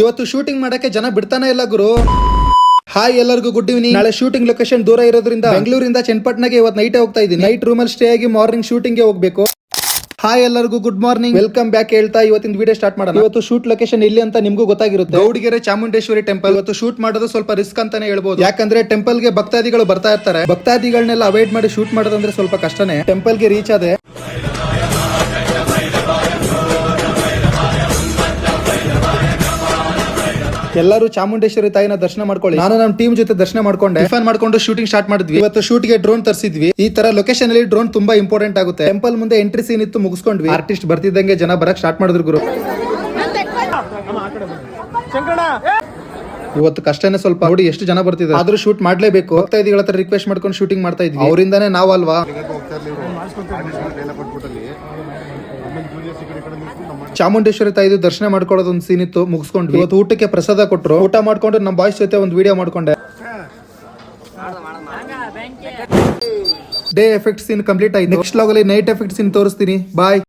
ಇವತ್ತು ಶೂಟಿಂಗ್ ಮಾಡಕ್ಕೆ ಜನ ಬಿಡ್ತಾನೆ ಇಲ್ಲ ಗುರು. ಹಾಯ್ ಎಲ್ಲರಿಗೂ ಗುಡ್ ಈವ್ನಿಂಗ್. ನಾಳೆ ಶೂಟಿಂಗ್ ಲೊಕೇಶನ್ ದೂರ ಇರೋದ್ರಿಂದ ಬೆಂಗಳೂರಿಂದ ಚನ್ನಪಟ್ಟಣಗೆ ಇವತ್ತು ನೈಟ್ ಹೋಗ್ತಾ ಇದ್ದೀನಿ. ನೈಟ್ ರೂಮಲ್ಲಿ ಸ್ಟೇ ಆಗಿ ಮಾರ್ನಿಂಗ್ ಶೂಟಿಂಗ್ ಗೆ ಹೋಗ್ಬೇಕು. ಹಾಯ್ ಎಲ್ಲರಿಗೂ ಗುಡ್ ಮಾರ್ನಿಂಗ್, ವೆಲ್ಕಮ್ ಬ್ಯಾಕ್ ಹೇಳ್ತಾ ಇವತ್ತಿನ ವಿಡಿಯೋ ಸ್ಟಾರ್ಟ್ ಮಾಡೋಣ. ಇವತ್ತು ಶೂಟ್ ಲೊಕೇಶನ್ ಇಲ್ಲಿ ಅಂತ ನಿಮ್ಗೂ ಗೊತ್ತಾಗಿರುತ್ತೆ, ಗೌಡಿಗೆರೆ ಚಾಮುಂಡೇಶ್ವರಿ ಟೆಂಪಲ್. ಇವತ್ತು ಶೂಟ್ ಮಾಡೋದು ಸ್ವಲ್ಪ ರಿಸ್ಕ್ ಅಂತಾನೆ ಹೇಳ್ಬೋದು, ಯಾಕಂದ್ರೆ ಟೆಂಪಲ್ ಗೆ ಭಕ್ತಾದಿಗಳು ಬರ್ತಾ ಇರ್ತಾರೆ. ಭಕ್ತಾದಿಗಳನ್ನೆಲ್ಲ ಅವಾಯ್ಡ್ ಮಾಡಿ ಶೂಟ್ ಮಾಡೋದಂದ್ರೆ ಸ್ವಲ್ಪ ಕಷ್ಟನೇ. ಟೆಂಪಲ್ ಗೆ ರೀಚ್ ಆದೆ. ಎಲ್ಲರೂ ಚಾಮುಂಡೇಶ್ವರಿ ತಾಯಿನ ದರ್ಶನ ಮಾಡ್ಕೊಳ್ಳಿ. ನಾನು ನಮ್ಮ ಟೀಮ್ ಜೊತೆ ದರ್ಶನ ಮಾಡ್ಕೊಂಡೆ, ಟಿಫನ್ ಮಾಡ್ಕೊಂಡು ಶೂಟಿಂಗ್ ಸ್ಟಾರ್ಟ್ ಮಾಡಿದ್ವಿ. ಇವತ್ತು ಶೂಟ್ ಗೆ ಡ್ರೋನ್ ತರಿಸಿದ್ವಿ. ಈ ತರ ಲೊಕೇಶನ್ ಅಲ್ಲಿ ಡ್ರೋನ್ ತುಂಬಾ ಇಂಪಾರ್ಟೆಂಟ್ ಆಗುತ್ತೆ. ಟೆಂಪಲ್ ಮುಂದೆ ಎಂಟ್ರಿ ಸೀನ್ ಇತ್ತು, ಮುಗಿಸ್ಕೊಂಡ್ವಿ. ಆರ್ಟಿಸ್ಟ್ ಬರ್ತಿದ್ದಂಗೆ ಜನ ಬರಕ್ ಸ್ಟಾರ್ಟ್ ಮಾಡಿದ್ರು ಗುರು. ಇವತ್ತು ಕಷ್ಟನೇ ಸ್ವಲ್ಪ, ನೋಡಿ ಎಷ್ಟು ಜನ ಬರ್ತಿದ್ದಾರೆ, ಆದ್ರೂ ಶೂಟ್ ಮಾಡ್ಲೇಬೇಕು. ಭಕ್ತಾದಿಗಳ ಹತ್ರ ರಿಕ್ವೆಸ್ಟ್ ಮಾಡ್ಕೊಂಡು ಶೂಟಿಂಗ್ ಮಾಡ್ತಾ ಇದ್ವಿ. ಅವರಿಂದಾನೇ ನಾವಲ್ವಾ. ಚಾಮುಂಡೇಶ್ವರಿ ತಾಯಿದು ದರ್ಶನ ಮಾಡ್ಕೊಳ್ಳೋದು ಒಂದು ಸೀನ್ ಇತ್ತು, ಮುಗಿಸ್ಕೊಂಡ್ವಿ. ಇವತ್ತು ಊಟಕ್ಕೆ ಪ್ರಸಾದ ಕೊಟ್ಟರು, ಊಟ ಮಾಡ್ಕೊಂಡು ನಮ್ಮ ಬಾಯ್ಸ್ ಜೊತೆ ಒಂದು ವಿಡಿಯೋ ಮಾಡ್ಕೊಂಡೆ. ಡೇ ಎಫೆಕ್ಟ್ ಸೀನ್ ಕಂಪ್ಲೀಟ್ ಆಯ್ತು. ನೆಕ್ಸ್ಟ್ ಲಾಗ್ ಅಲ್ಲಿ ನೈಟ್ ಎಫೆಕ್ಟ್ ಸೀನ್ ತೋರಿಸ್ತೀನಿ. ಬಾಯ್.